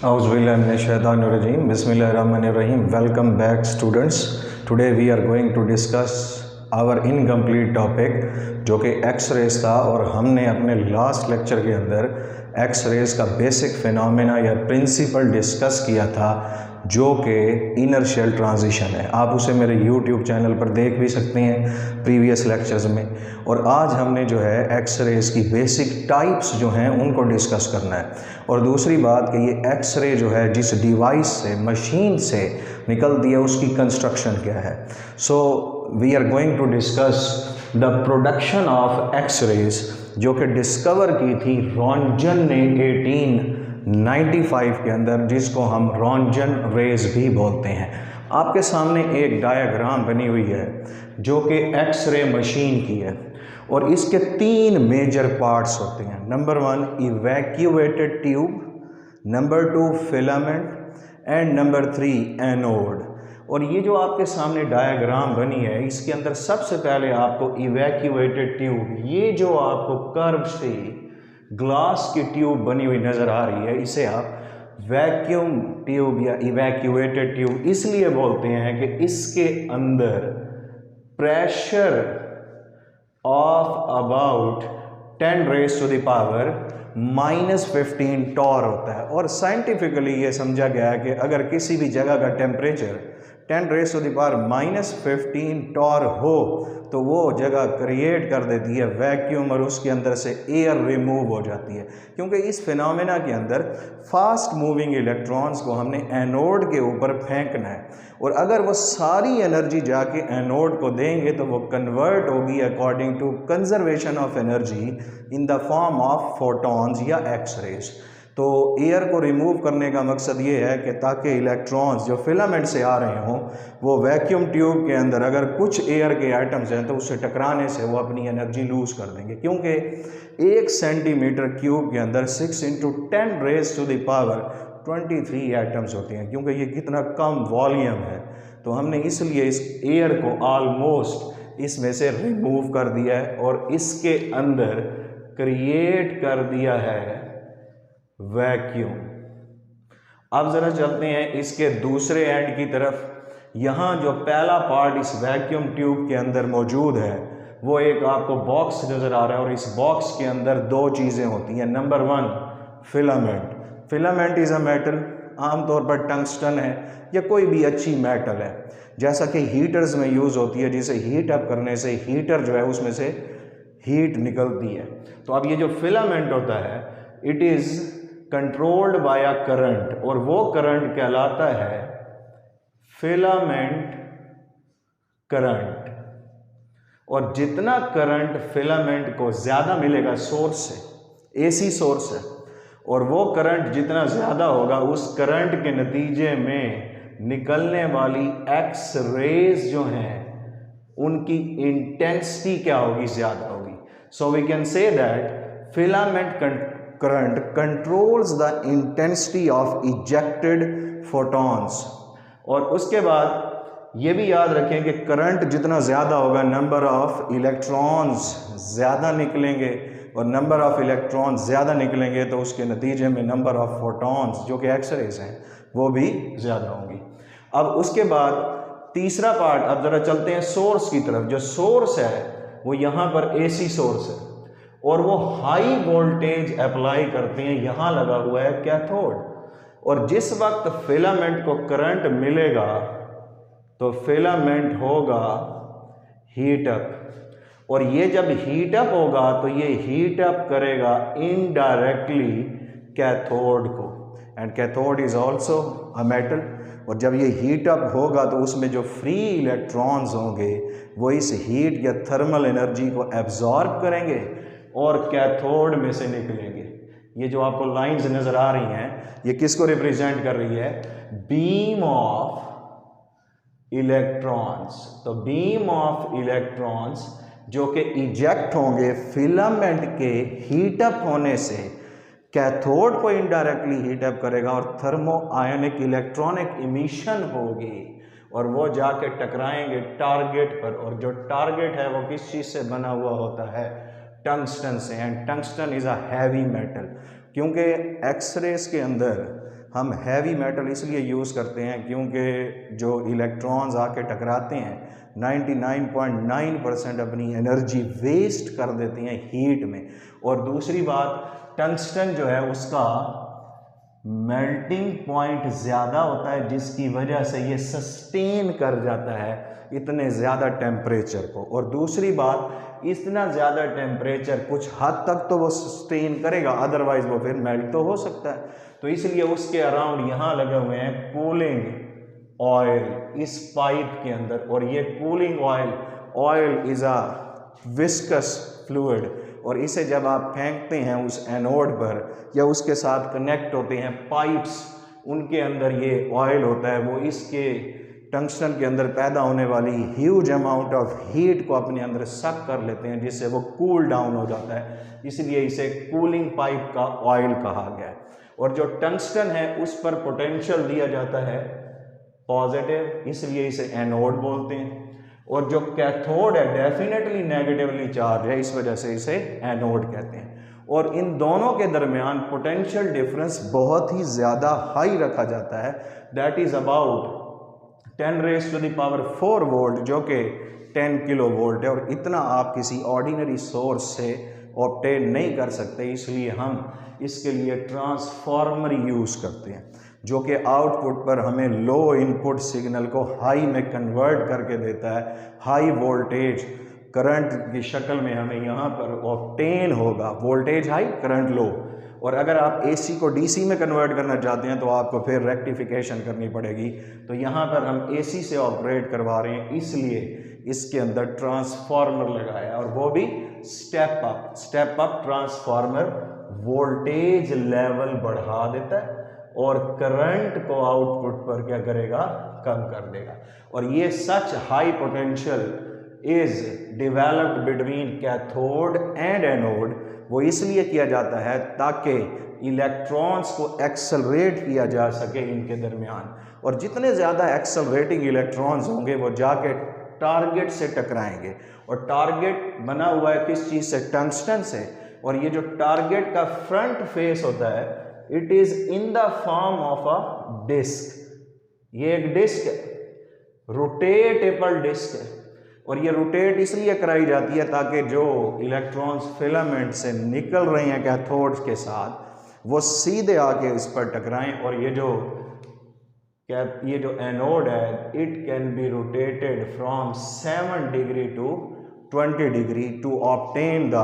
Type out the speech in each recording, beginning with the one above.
Auzubillahiminash-shaytanir-rajim. Bismillahir-rahmanir-rahim. Welcome back, students. Today we are going to discuss our incomplete topic जो कि x raise था, और हमने अपने लास्ट लेक्चर के अंदर एक्स रेज का बेसिक फिनोमेना या प्रिंसिपल डिस्कस किया था जो कि इनर्शियल ट्रांजिशन है। आप उसे मेरे यूट्यूब चैनल पर देख भी सकते हैं प्रीवियस लेक्चर्स में। और आज हमने जो है एक्स रेज की बेसिक टाइप्स जो हैं उनको डिस्कस करना है। और दूसरी बात कि ये एक्स रे जो है जिस डिवाइस से, मशीन से निकलती है, उसकी कंस्ट्रक्शन क्या है। So we are going to discuss the production of X rays जो कि डिस्कवर की थी रॉन्जन ने 1895 के अंदर, जिसको हम रॉन्जन रेज भी बोलते हैं। आपके सामने एक डायग्राम बनी हुई है जो कि एक्स रे मशीन की है, और इसके तीन मेजर पार्ट्स होते हैं। Number 1 evacuated tube, number 2 filament and number 3 anode. और ये जो आपके सामने डायग्राम बनी है, इसके अंदर सबसे पहले आपको इवैक्यूएटेड ट्यूब, ये जो आपको कर्व से ग्लास की ट्यूब बनी हुई नज़र आ रही है, इसे आप वैक्यूम ट्यूब या इवैक्यूएटेड ट्यूब इसलिए बोलते हैं कि इसके अंदर pressure of about 10 raise to the power -15 torr होता है। और साइंटिफिकली ये समझा गया है कि अगर किसी भी जगह का temperature 10 raise to the power -15 torr हो तो वो जगह क्रिएट कर देती है वैक्यूम, और उसके अंदर से एयर रिमूव हो जाती है। क्योंकि इस फिनोमेना के अंदर फास्ट मूविंग इलेक्ट्रॉन्स को हमने एनोड के ऊपर फेंकना है, और अगर वो सारी एनर्जी जाके एनोड को देंगे तो वो कन्वर्ट होगी according to conservation of energy in the form of photons या एक्स रेज। तो एयर को रिमूव करने का मकसद ये है कि ताकि इलेक्ट्रॉन्स जो फिलामेंट से आ रहे हों वो वैक्यूम ट्यूब के अंदर अगर कुछ एयर के आइटम्स हैं तो उससे टकराने से वो अपनी एनर्जी लूज कर देंगे। क्योंकि 1 सेंटीमीटर क्यूब के अंदर 6 × 10 raise to the power 23 atoms होते हैं। क्योंकि ये कितना कम वॉल्यूम है, तो हमने इसलिए इस एयर को ऑलमोस्ट इसमें से रिमूव कर दिया है और इसके अंदर क्रिएट कर दिया है वैक्यूम। अब ज़रा चलते हैं इसके दूसरे एंड की तरफ। यहाँ जो पहला पार्ट इस वैक्यूम ट्यूब के अंदर मौजूद है वो एक आपको बॉक्स नज़र आ रहा है, और इस बॉक्स के अंदर दो चीज़ें होती हैं। Number 1 filament. Filament is a metal, आमतौर पर टंगस्टन है या कोई भी अच्छी मेटल है, जैसा कि हीटर्स में यूज़ होती है, जिसे हीट अप करने से हीटर जो है उसमें से हीट निकलती है। तो अब ये जो फिलामेंट होता है it is controlled by a current, और वो करंट कहलाता है फिलामेंट करंट। और जितना करंट फिलामेंट को ज़्यादा मिलेगा सोर्स से, एसी सोर्स है, और वो करंट जितना ज़्यादा होगा उस करंट के नतीजे में निकलने वाली एक्स रेज जो हैं उनकी इंटेंसिटी क्या होगी, ज़्यादा होगी। So we can say that filament current controls the intensity of ejected photons। और उसके बाद ये भी याद रखें कि करंट जितना ज़्यादा होगा नंबर ऑफ इलेक्ट्रॉन्स ज़्यादा निकलेंगे, और नंबर ऑफ इलेक्ट्रॉन्स ज़्यादा निकलेंगे तो उसके नतीजे में नंबर ऑफ फोटॉन्स जो कि एक्स रेज हैं वो भी ज़्यादा होंगी। अब उसके बाद तीसरा पार्ट, अब ज़रा चलते हैं सोर्स की तरफ। जो सोर्स है वो यहाँ पर एसी सोर्स है, और वो हाई वोल्टेज अप्लाई करते हैं। यहाँ लगा हुआ है कैथोड, और जिस वक्त फिलामेंट को करंट मिलेगा तो फिलामेंट होगा हीट अप, और ये जब हीट अप होगा तो ये हीट अप करेगा इनडायरेक्टली कैथोड को, and cathode is also a metal. और जब ये हीट अप होगा तो उसमें जो फ्री इलेक्ट्रॉन्स होंगे वो इस हीट या थर्मल एनर्जी को एब्जॉर्ब करेंगे और कैथोड में से निकलेंगे। ये जो आपको लाइंस नज़र आ रही हैं ये किसको रिप्रेजेंट कर रही है, बीम ऑफ इलेक्ट्रॉन्स। तो बीम ऑफ इलेक्ट्रॉन्स जो कि इजेक्ट होंगे फिलामेंट के हीटअप होने से, कैथोड को इनडायरेक्टली हीटअप करेगा और थर्मो आयोनिक इलेक्ट्रॉनिक इमिशन होगी, और वो जाके टकराएंगे टारगेट पर। और जो टारगेट है वो किस चीज़ से बना हुआ होता है, टंगस्टन से। And tungsten is a heavy metal, क्योंकि एक्सरेज के अंदर हम हैवी मेटल इसलिए यूज़ करते हैं क्योंकि जो इलेक्ट्रॉन्स आके टकराते हैं 99.9% अपनी एनर्जी वेस्ट कर देते हैं हीट में। और दूसरी बात, टंगस्टन जो है उसका मेल्टिंग पॉइंट ज़्यादा होता है, जिसकी वजह से ये सस्टेन कर जाता है इतने ज़्यादा टेम्परेचर को। और दूसरी बात, इतना ज़्यादा टेम्परेचर कुछ हद तक तो वो सस्टेन करेगा, अदरवाइज वो फिर मेल्ट तो हो सकता है। तो इसलिए उसके अराउंड यहाँ लगे हुए हैं कूलिंग ऑयल इस पाइप के अंदर। और ये cooling oil is a viscous fluid, और इसे जब आप फेंकते हैं उस एनोड पर या उसके साथ कनेक्ट होते हैं पाइप्स, उनके अंदर ये ऑयल होता है, वो इसके टंगस्टन के अंदर पैदा होने वाली ह्यूज अमाउंट ऑफ हीट को अपने अंदर सक कर लेते हैं, जिससे वो कूल डाउन हो जाता है। इसलिए इसे कूलिंग पाइप का ऑयल कहा गया है। और जो टंगस्टन है उस पर पोटेंशियल दिया जाता है पॉजिटिव, इसलिए इसे एनोड बोलते हैं। और जो कैथोड है डेफिनेटली नेगेटिवली चार्ज है, इस वजह से इसे एनोड कहते हैं। और इन दोनों के दरमियान पोटेंशियल डिफरेंस बहुत ही ज़्यादा हाई रखा जाता है, दैट इज़ अबाउट 10⁻⁴ वोल्ट, जो कि 10 किलो वोल्ट है। और इतना आप किसी ऑर्डिनरी सोर्स से ऑब्टेन नहीं कर सकते, इसलिए हम इसके लिए ट्रांसफार्मर यूज़ करते हैं, जो कि आउटपुट पर हमें लो इनपुट सिग्नल को हाई में कन्वर्ट करके देता है। हाई वोल्टेज करंट की शक्ल में हमें यहाँ पर ऑब्टेन होगा, वोल्टेज हाई करंट लो। और अगर आप AC को DC में कन्वर्ट करना चाहते हैं तो आपको फिर रेक्टिफिकेशन करनी पड़ेगी। तो यहाँ पर हम AC से ऑपरेट करवा रहे हैं, इसलिए इसके अंदर ट्रांसफार्मर लगाया है, और वो भी step up transformer voltage level बढ़ा देता है और करंट को आउटपुट पर क्या करेगा, कम कर देगा। और ये such high potential is developed between cathode and anode, वो इसलिए किया जाता है ताकि इलेक्ट्रॉन्स को एक्सेलरेट किया जा सके इनके दरमियान। और जितने ज़्यादा एक्सेलरेटिंग इलेक्ट्रॉन्स होंगे वो जाके टारगेट से टकराएंगे। और टारगेट बना हुआ है किस चीज़ से, टंगस्टन से। और ये जो टारगेट का फ्रंट फेस होता है, it is in the form of a disc. ये एक डिस्क है, रोटेटेबल डिस्क है। और ये रोटेट इसलिए कराई जाती है ताकि जो इलेक्ट्रॉन्स फिलामेंट से निकल रहे हैं कैथोड्स के साथ, वो सीधे आके इस पर टकराएं। और ये जो एनोड है, it can be rotated from 7 degree to 20 degree to obtain the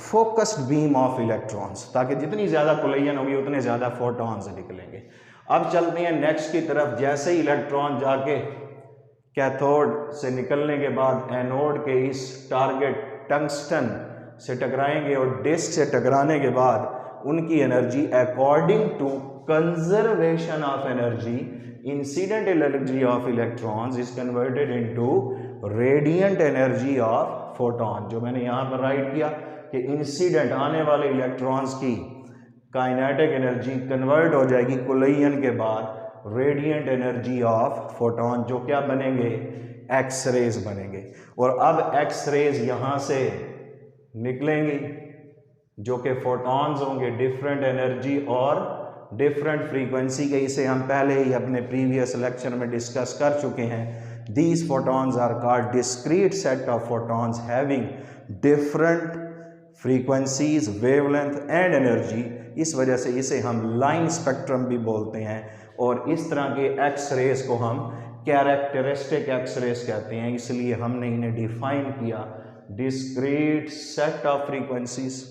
focused beam of electrons, ताकि जितनी ज़्यादा कोलिजन होगी उतने ज़्यादा फोटॉन्स निकलेंगे। अब चलते हैं नेक्स्ट की तरफ। जैसे ही इलेक्ट्रॉन जाके कैथोड से निकलने के बाद एनोड के इस टारगेट टंगस्टन से टकराएंगे, और डिस्क से टकराने के बाद उनकी energy according to conservation of energy, incident energy of electrons is converted into radiant energy of photon. जो मैंने यहाँ पर राइट किया कि इंसिडेंट आने वाले इलेक्ट्रॉन्स की काइनेटिक एनर्जी कन्वर्ट हो जाएगी कोलिजन के बाद रेडिएंट एनर्जी ऑफ फोटॉन, जो क्या बनेंगे, एक्स रेज बनेंगे। और अब एक्स रेज यहाँ से निकलेंगी जो कि फोटॉन्स होंगे डिफरेंट एनर्जी और डिफरेंट फ्रीक्वेंसी के। इसे हम पहले ही अपने प्रीवियस लेक्चर में डिस्कस कर चुके हैं। These photons are called discrete set of photons having different frequencies, wavelength and energy. इस वजह से इसे हम लाइन स्पेक्ट्रम भी बोलते हैं। और इस तरह के एक्स रेज को हम कैरेक्टरिस्टिक एक्स रेज कहते हैं, इसलिए हमने इन्हें डिफाइन किया डिस्क्रीट सेट ऑफ फ्रीक्वेंसीज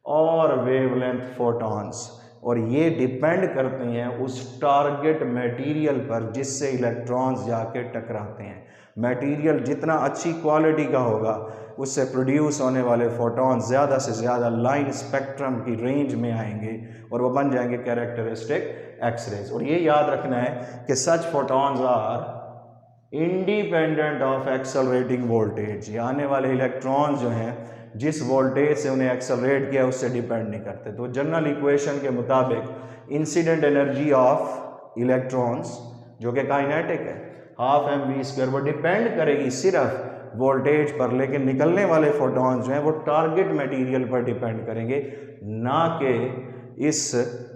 और वेवलेंथ फोटॉन्स। और ये डिपेंड करते हैं उस टारगेट मटेरियल पर जिससे इलेक्ट्रॉन्स जाके टकराते हैं। मटेरियल जितना अच्छी क्वालिटी का होगा, उससे प्रोड्यूस होने वाले फोटॉन्स ज़्यादा से ज़्यादा लाइन स्पेक्ट्रम की रेंज में आएंगे और वो बन जाएंगे कैरेक्टरिस्टिक एक्सरेज। और ये याद रखना है कि such photons are independent of accelerating voltage. ये आने वाले इलेक्ट्रॉन्स जो हैं जिस वोल्टेज से उन्हें एक्सेलरेट किया उससे डिपेंड नहीं करते। तो जनरल इक्वेशन के मुताबिक इंसिडेंट एनर्जी ऑफ इलेक्ट्रॉन्स जो कि काइनेटिक है 12mv², वो डिपेंड करेगी सिर्फ वोल्टेज पर, लेकिन निकलने वाले फोटॉन्स जो हैं वो टारगेट मटेरियल पर डिपेंड करेंगे, ना कि इस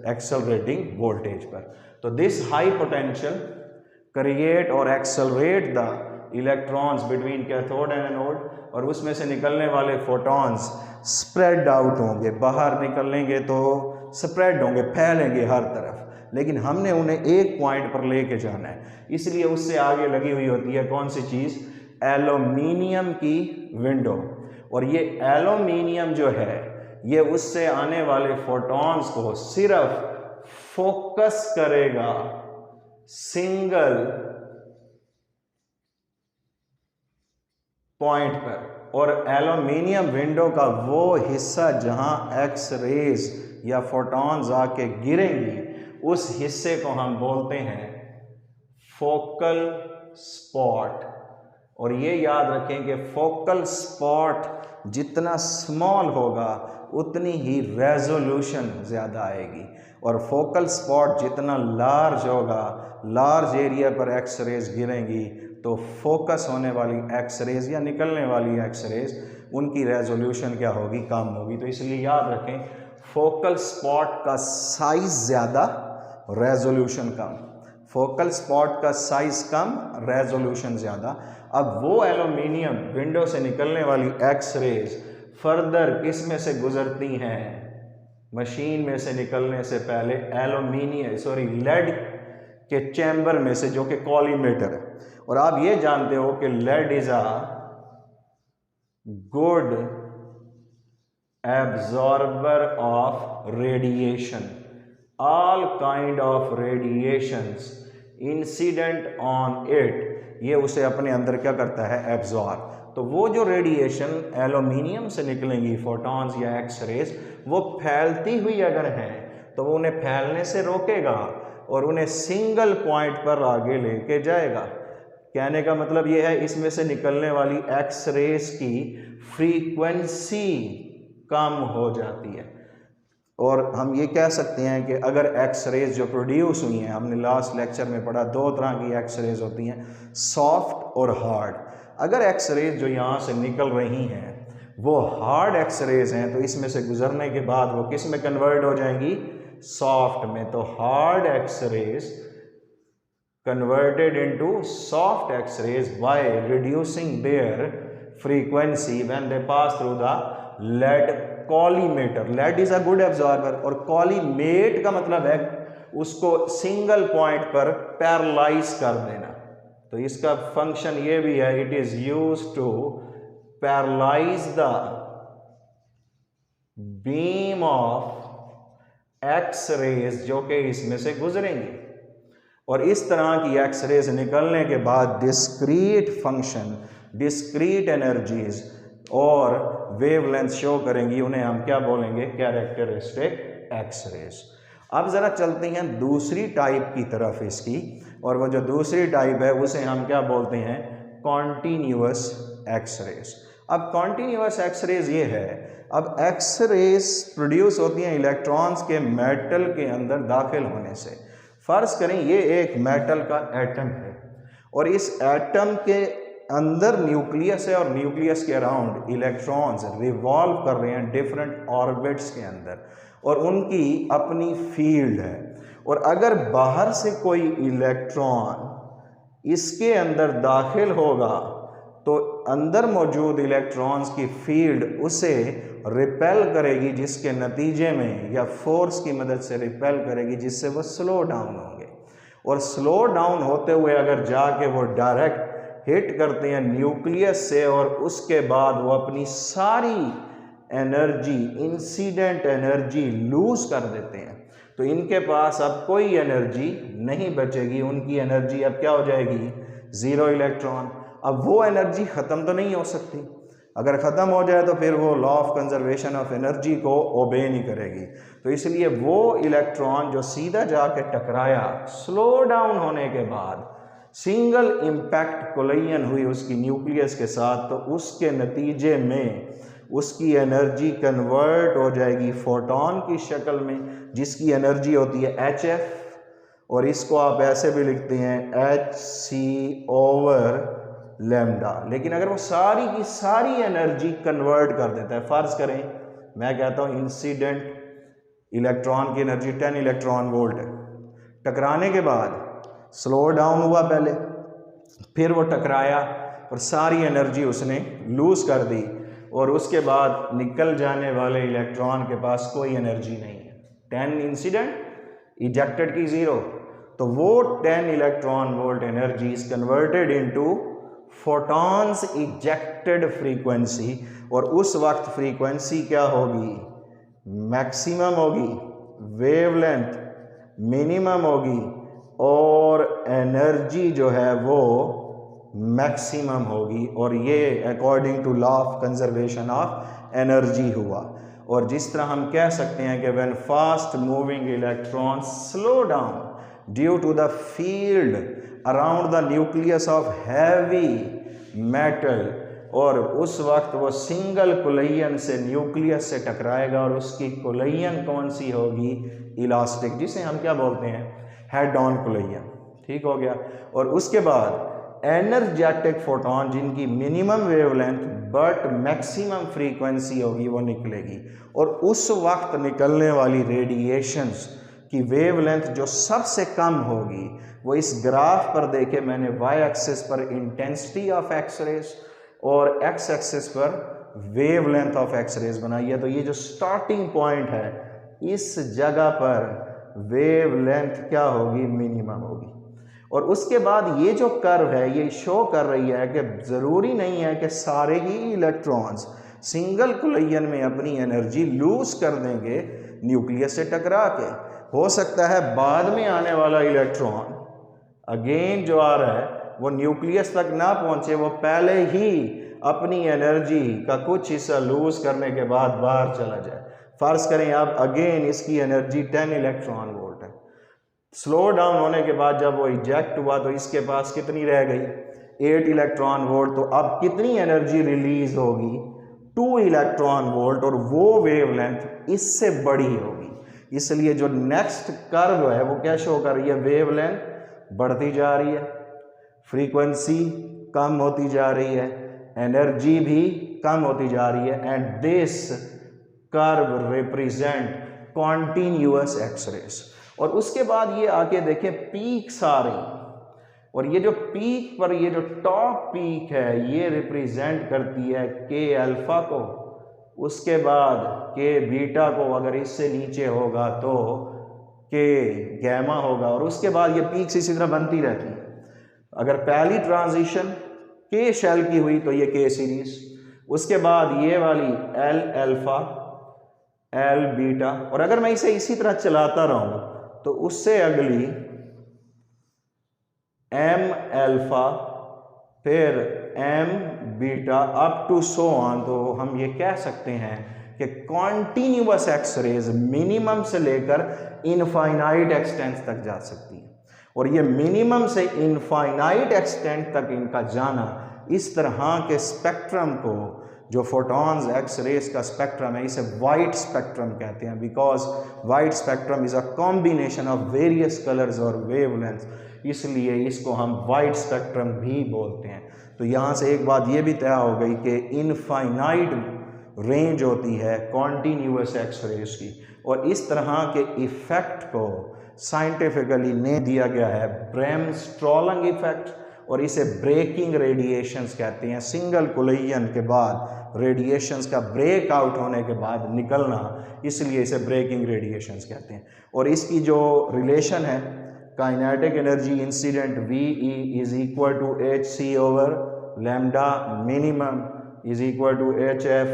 एक्सेलरेटिंग वोल्टेज पर। तो दिस हाई पोटेंशियल क्रिएट और accelerate the electrons between cathode and anode, और उसमें से निकलने वाले फोटॉन्स स्प्रेड आउट होंगे, बाहर निकलेंगे तो स्प्रेड होंगे, फैलेंगे हर तरफ, लेकिन हमने उन्हें एक पॉइंट पर लेके जाना है। इसलिए उससे आगे लगी हुई होती है कौन सी चीज़? एल्यूमिनियम की विंडो। और ये एल्यूमिनियम जो है ये उससे आने वाले फोटॉन्स को सिर्फ फोकस करेगा सिंगल पॉइंट पर, और एल्यूमिनियम विंडो का वो हिस्सा जहां एक्स रेज या फोटॉन्स आके गिरेंगी उस हिस्से को हम बोलते हैं फोकल स्पॉट। और ये याद रखें कि फोकल स्पॉट जितना स्मॉल होगा उतनी ही रेजोल्यूशन ज़्यादा आएगी, और फोकल स्पॉट जितना लार्ज होगा, लार्ज एरिया पर एक्स रेज गिरेंगी तो फोकस होने वाली एक्स रेज या निकलने वाली एक्स रेज उनकी रेजोल्यूशन क्या होगी? कम होगी। तो इसलिए याद रखें फोकल स्पॉट का साइज ज़्यादा, रेजोल्यूशन कम। फोकल स्पॉट का साइज कम, रेजोल्यूशन ज़्यादा। अब वो एल्यूमिनियम विंडो से निकलने वाली एक्स रेज फर्दर किस में से गुजरती हैं? मशीन में से निकलने से पहले लेड के चैम्बर में से, जो कि कॉलीमेटर है। और आप ये जानते हो कि lead is a good absorber of radiation. All kind of radiations incident on it, ये उसे अपने अंदर क्या करता है? एब्जॉर्ब। तो वो जो रेडिएशन एल्यूमिनियम से निकलेंगी, फोटॉन्स या एक्स रेज, वो फैलती हुई अगर हैं तो वो उन्हें फैलने से रोकेगा और उन्हें सिंगल पॉइंट पर आगे लेके जाएगा। कहने का मतलब ये है इसमें से निकलने वाली एक्स रेज की फ्रीक्वेंसी कम हो जाती है। और हम ये कह सकते हैं कि अगर एक्स रेज जो प्रोड्यूस हुई हैं, हमने लास्ट लेक्चर में पढ़ा 2 तरह की एक्स रेज होती हैं, सॉफ्ट और हार्ड। अगर एक्स रेज जो यहाँ से निकल रही हैं वो हार्ड एक्स रेज हैं तो इसमें से गुजरने के बाद वो किस में कन्वर्ट हो जाएंगी? सॉफ्ट में। तो hard X rays converted into soft X-rays by reducing their frequency when they pass through the lead collimator. Lead is a good absorber और collimate का मतलब है उसको सिंगल पॉइंट पर पैरालाइज कर देना। तो इसका फंक्शन ये भी है, it is used to paralyse the beam of X rays जो कि इसमें से गुजरेंगी। और इस तरह की एक्स रेज निकलने के बाद डिस्क्रीट फंक्शन, डिस्क्रीट एनर्जीज और वेवलेंथ शो करेंगी, उन्हें हम क्या बोलेंगे? Characteristic X rays. अब ज़रा चलते हैं दूसरी टाइप की तरफ इसकी, और वो जो दूसरी टाइप है उसे हम क्या बोलते हैं? Continuous X rays. अब कॉन्टीन्यूअस एक्स रेज ये है, अब एक्स रेज प्रोड्यूस होती हैं इलेक्ट्रॉन्स के मेटल के अंदर दाखिल होने से। फर्ज करें ये एक मेटल का एटम है और इस एटम के अंदर न्यूक्लियस है और न्यूक्लियस के अराउंड इलेक्ट्रॉन्स रिवॉल्व कर रहे हैं डिफरेंट ऑर्बिट्स के अंदर, और उनकी अपनी फील्ड है। और अगर बाहर से कोई इलेक्ट्रॉन इसके अंदर दाखिल होगा तो अंदर मौजूद इलेक्ट्रॉन्स की फील्ड उसे रिपेल करेगी, जिसके नतीजे में या फोर्स की मदद से रिपेल करेगी, जिससे वो स्लो डाउन होंगे। और स्लो डाउन होते हुए अगर जाके वो डायरेक्ट हिट करते हैं न्यूक्लियस से और उसके बाद वो अपनी सारी एनर्जी, इंसिडेंट एनर्जी लूज कर देते हैं, तो इनके पास अब कोई एनर्जी नहीं बचेगी। उनकी एनर्जी अब क्या हो जाएगी? 0 इलेक्ट्रॉन। अब वो एनर्जी ख़त्म तो नहीं हो सकती, अगर ख़त्म हो जाए तो फिर वो law of conservation of energy को ओबे नहीं करेगी। तो इसलिए वो इलेक्ट्रॉन जो सीधा जाके टकराया, स्लो डाउन होने के बाद सिंगल इम्पैक्ट कोलिजन हुई उसकी न्यूक्लियस के साथ, तो उसके नतीजे में उसकी एनर्जी कन्वर्ट हो जाएगी फोटॉन की शक्ल में, जिसकी एनर्जी होती है HF, और इसको आप ऐसे भी लिखते हैं Hc/λ। लेकिन अगर वो सारी की सारी एनर्जी कन्वर्ट कर देता है, फ़र्ज़ करें मैं कहता हूँ इंसिडेंट इलेक्ट्रॉन की एनर्जी 10 इलेक्ट्रॉन वोल्ट है, टकराने के बाद स्लो डाउन हुआ पहले, फिर वो टकराया और सारी एनर्जी उसने लूज़ कर दी और उसके बाद निकल जाने वाले इलेक्ट्रॉन के पास कोई एनर्जी नहीं है। 10 इंसिडेंट, इजेक्टेड की 0, तो वो 10 electron volt energy is converted into photons ejected frequency, और उस वक्त फ्रीक्वेंसी क्या होगी, मैक्सिमम होगी, वेवलेंथ मिनिमम होगी और एनर्जी जो है वो मैक्सिमम होगी। और ये according to law of conservation of energy हुआ। और जिस तरह हम कह सकते हैं कि when fast moving electron slow down due to the field around the nucleus of heavy metal, और उस वक्त वो सिंगल कुलैयन से न्यूक्लियस से टकराएगा और उसकी कुलैयन कौन सी होगी, इलास्टिक, जिसे हम क्या बोलते हैं, हेड ऑन कुलैयन। ठीक हो गया। और उसके बाद एनर्जेटिक फोटोन जिनकी minimum wavelength but maximum frequency होगी वो निकलेगी, और उस वक्त निकलने वाली रेडिएशंस की वेवलेंथ जो सबसे कम होगी वो इस ग्राफ पर देखे मैंने, वाई एक्सिस पर इंटेंसिटी ऑफ एक्सरेज और एक्स एक्सिस पर वेवलेंथ ऑफ एक्सरेज बनाई है। तो ये जो स्टार्टिंग पॉइंट है इस जगह पर वेवलेंथ क्या होगी, मिनिमम होगी। और उसके बाद ये जो कर्व है ये शो कर रही है कि ज़रूरी नहीं है कि सारे ही इलेक्ट्रॉन्स सिंगल कुलैयन में अपनी एनर्जी लूज कर देंगे न्यूक्लियस से टकरा के। हो सकता है बाद में आने वाला इलेक्ट्रॉन अगेन जो आ रहा है वो न्यूक्लियस तक ना पहुंचे, वो पहले ही अपनी एनर्जी का कुछ हिस्सा लूज करने के बाद बाहर चला जाए। फर्ज करें अब अगेन इसकी एनर्जी 10 इलेक्ट्रॉन वोल्ट है, स्लो डाउन होने के बाद जब वो इजेक्ट हुआ तो इसके पास कितनी रह गई, 8 इलेक्ट्रॉन वोल्ट। तो अब कितनी एनर्जी रिलीज होगी, 2 इलेक्ट्रॉन वोल्ट, और वो वेवलेंथ इससे बड़ी होगी। इसलिए जो नेक्स्ट कर्व है वो क्या शो कर रही है, वेवलेंथ बढ़ती जा रही है, फ्रीक्वेंसी कम होती जा रही है, एनर्जी भी कम होती जा रही है, and this curve represent continuous X rays. और उसके बाद ये आके देखें पीक्स आ रही, और ये जो पीक पर ये जो टॉप पीक है ये रिप्रेजेंट करती है के अल्फा को, उसके बाद के बीटा को, अगर इससे नीचे होगा तो के गैमा होगा, और उसके बाद ये पीक्स इसी तरह बनती रहती है। अगर पहली ट्रांजिशन के शेल की हुई तो ये के सीरीज, उसके बाद ये वाली एल अल्फा, एल बीटा, और अगर मैं इसे इसी तरह चलाता रहूं तो उससे अगली एम अल्फा, फिर M beta up to so on. तो हम ये कह सकते हैं कि कॉन्टिन्यूअस एक्सरेज मिनिमम से लेकर इनफाइनाइट एक्सटेंट तक जा सकती है, और ये मिनिमम से इनफाइनाइट एक्सटेंट तक इनका जाना इस तरह के स्पेक्ट्रम को, जो फोटॉन्स एक्स रेस का स्पेक्ट्रम है, इसे वाइट स्पेक्ट्रम कहते हैं, because white spectrum is a combination of various colours और वेवलेंथ, इसलिए इसको हम वाइट स्पेक्ट्रम भी बोलते हैं। तो यहाँ से एक बात ये भी तय हो गई कि इनफाइनाइट रेंज होती है कॉन्टिन्यूअस एक्स रेस की, और इस तरह के इफेक्ट को साइंटिफिकली ने दिया गया है ब्रेमस्ट्रॉलिंग इफेक्ट, और इसे ब्रेकिंग रेडिएशंस कहते हैं। सिंगल कुलैयन के बाद रेडिएशंस का ब्रेक आउट होने के बाद निकलना, इसलिए इसे ब्रेकिंग रेडिएशंस कहते हैं। और इसकी जो रिलेशन है, kinetic energy incident VE is equal to HC over lambda minimum is equal to HF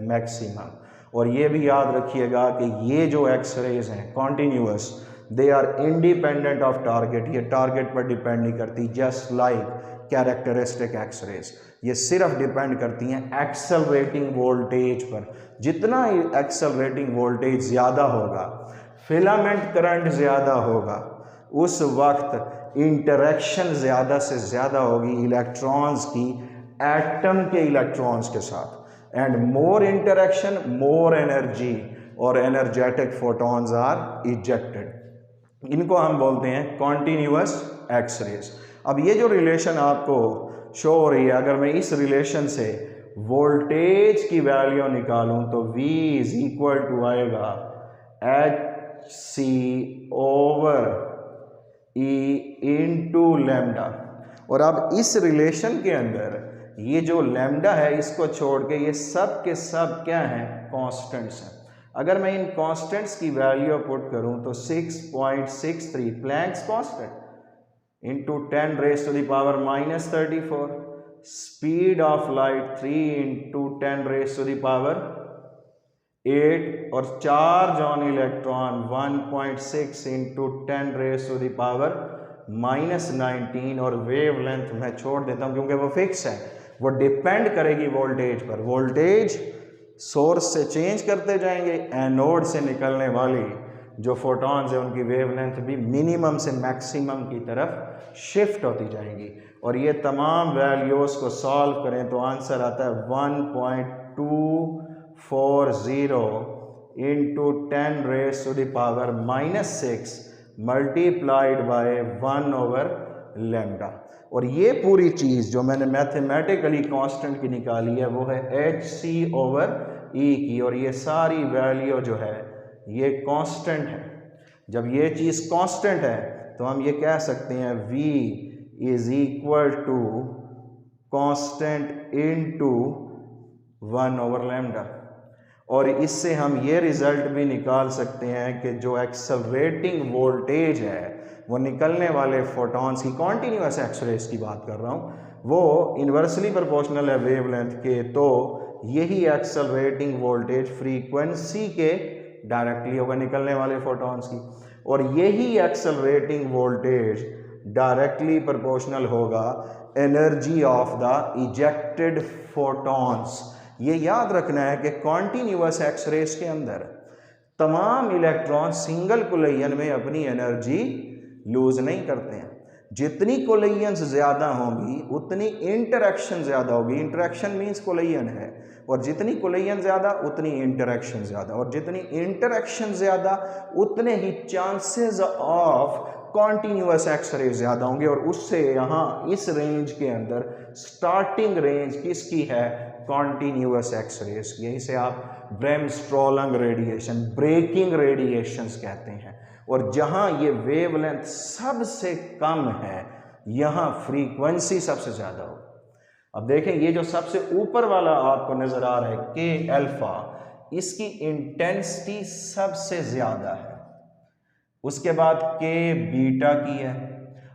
maximum. और ये भी याद रखिएगा कि ये जो एक्सरेज हैं continuous, they are independent of target, ये टारगेट पर डिपेंड नहीं करती, जस्ट लाइक कैरेक्टरिस्टिक एक्सरेज। ये सिर्फ डिपेंड करती हैं एक्सेलरेटिंग वोल्टेज पर। जितना एक्सेलरेटिंग वोल्टेज ज़्यादा होगा, फिलामेंट करंट ज़्यादा होगा, उस वक्त इंटरेक्शन ज़्यादा से ज़्यादा होगी इलेक्ट्रॉन्स की एटम के इलेक्ट्रॉन्स के साथ, and more interaction more energy, और एनर्जेटिक फोटॉन्स आर इजेक्टेड। इनको हम बोलते हैं कॉन्टिन्यूअस एक्सरेज। अब ये जो रिलेशन आपको शो हो रही है, अगर मैं इस रिलेशन से वोल्टेज की वैल्यू निकालूं तो V इज इक्वल टू आएगा HC ओवर लैम्डा। और अब इस रिलेशन के अंदर ये जो लैम्डा है इसको छोड़ के ये सब के सब क्या हैं, कॉन्स्टेंट्स हैं। अगर मैं इन कॉन्स्टेंट्स की वैल्यू पुट करूं तो 6.63 Planck's constant into 10 raise to the power -34, speed of light 3 into 10 raise to the power 8, और charge on electron 1.6 into 10 raise to the power -19, और वेव लेंथ मैं छोड़ देता हूं क्योंकि वो फिक्स है, वो डिपेंड करेगी वोल्टेज पर। वोल्टेज सोर्स से चेंज करते जाएंगे, एनोड से निकलने वाली जो फोटॉन्स है उनकी वेवलेंथ भी मिनिमम से मैक्सिमम की तरफ शिफ्ट होती जाएंगी। और ये तमाम वैल्यूज़ को सॉल्व करें तो आंसर आता है 1.240 into 10 raise to the power -6 multiplied by 1/λ। और ये पूरी चीज़ जो मैंने मैथमेटिकली कांस्टेंट की निकाली है वो है hc/e की, और ये सारी वैल्यू जो है ये कांस्टेंट है। जब ये चीज़ कांस्टेंट है तो हम ये कह सकते हैं v is equal to constant into 1/λ। और इससे हम ये रिज़ल्ट भी निकाल सकते हैं कि जो एक्सेलरेटिंग वोल्टेज है वो निकलने वाले फोटॉन्स की, कॉन्टीन्यूअस एक्सरेज की बात कर रहा हूँ, वो इन्वर्सली प्रोपोर्शनल है वेवलेंथ के, तो यही एक्सेलरेटिंग वोल्टेज फ्रीक्वेंसी के डायरेक्टली होगा निकलने वाले फोटॉन्स की, और यही एक्सेलरेटिंग वोल्टेज डायरेक्टली प्रोपोर्शनल होगा energy of the ejected photons. ये याद रखना है कि कॉन्टीन्यूअस एक्सरेज के अंदर तमाम इलेक्ट्रॉन सिंगल कोलिजन में अपनी एनर्जी लूज नहीं करते हैं। जितनी कोलिजन्स ज़्यादा होंगी उतनी इंटरेक्शन ज़्यादा होगी। इंटरेक्शन मीन्स कोलिजन है, और जितनी कोलिजन ज़्यादा उतनी इंटरेक्शन ज़्यादा, और जितनी इंटरेक्शन ज़्यादा उतने ही चांसेस ऑफ कॉन्टीन्यूअस एक्सरे ज़्यादा होंगे। और उससे यहाँ इस रेंज के अंदर स्टार्टिंग रेंज किसकी है, कॉन्टीन्यूअस एक्सरेज। यहीं से आप ब्रेमस्ट्रोलिंग रेडिएशन, ब्रेकिंग रेडिएशंस कहते हैं। और जहाँ ये वेवलेंथ सबसे कम है यहाँ फ्रीक्वेंसी सबसे ज़्यादा हो। अब देखें ये जो सबसे ऊपर वाला आपको नज़र आ रहा है के अल्फा, इसकी इंटेंसिटी सबसे ज़्यादा है, उसके बाद के बीटा की है।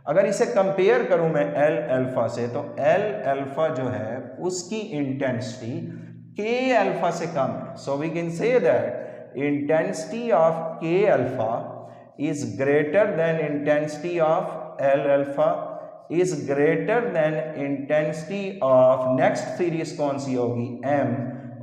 अगर इसे कंपेयर करूं मैं एल अल्फा से, तो एल अल्फा जो है उसकी इंटेंसिटी के अल्फा से कम है। So we can say that intensity of K alpha is greater than intensity of L alpha is greater than intensity of next series कौन सी होगी, M,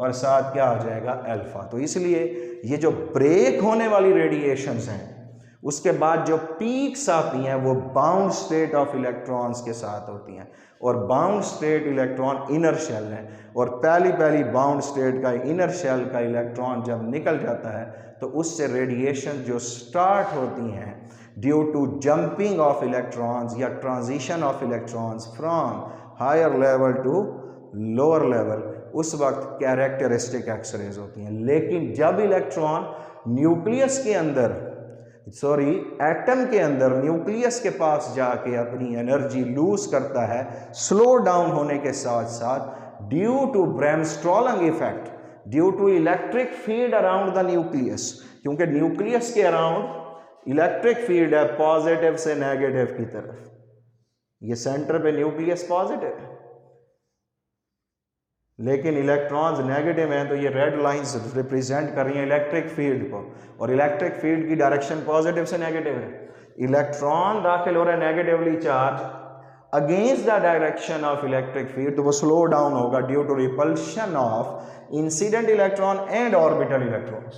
और साथ क्या आ जाएगा, अल्फा। तो इसलिए ये जो ब्रेक होने वाली रेडिएशंस हैं उसके बाद जो पीक्स आती हैं वो बाउंड स्टेट ऑफ इलेक्ट्रॉन्स के साथ होती हैं, और bound state electron inner shell है, और पहली बाउंड स्टेट का इनर शेल का इलेक्ट्रॉन जब निकल जाता है तो उससे रेडिएशन जो स्टार्ट होती हैं due to jumping of electrons या transition of electrons from higher level to lower level, उस वक्त कैरेक्टरिस्टिक एक्सरेज होती हैं। लेकिन जब इलेक्ट्रॉन न्यूक्लियस के अंदर एटम के अंदर न्यूक्लियस के पास जाके अपनी एनर्जी लूज करता है, स्लो डाउन होने के साथ साथ due to bremsstrahlung effect, due to electric field around the nucleus, क्योंकि न्यूक्लियस के अराउंड इलेक्ट्रिक फील्ड है पॉजिटिव से नेगेटिव की तरफ। ये सेंटर पे न्यूक्लियस पॉजिटिव है लेकिन इलेक्ट्रॉन्स नेगेटिव हैं, तो ये रेड लाइंस रिप्रेजेंट कर रही हैं इलेक्ट्रिक फील्ड को, और इलेक्ट्रिक फील्ड की डायरेक्शन पॉजिटिव से नेगेटिव है। इलेक्ट्रॉन दाखिल हो रहा है negatively charge against the direction of electric field, तो वो स्लो डाउन होगा due to repulsion of incident electron and orbital electrons,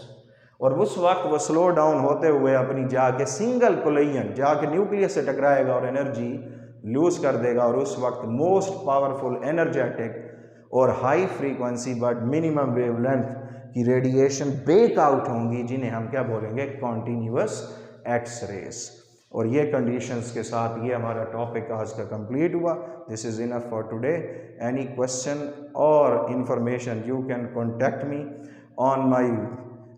और उस वक्त वो स्लो डाउन होते हुए अपनी जाके सिंगल कोलिजन जाके न्यूक्लियस से टकराएगा और एनर्जी लूज कर देगा, और उस वक्त मोस्ट पावरफुल एनर्जेटिक और high frequency but minimum wavelength की रेडिएशन ब्रेक आउट होंगी, जिन्हें हम क्या बोलेंगे, कॉन्टीन्यूअस एक्सरेज। और ये कंडीशंस के साथ ये हमारा टॉपिक आज का कंप्लीट हुआ। This is enough for today. Any question और information you can contact me on my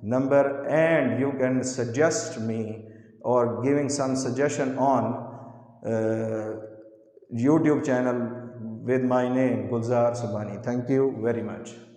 number, and you can suggest me or giving some suggestion on YouTube channel with my name Gulzar Subhani. Thank you very much.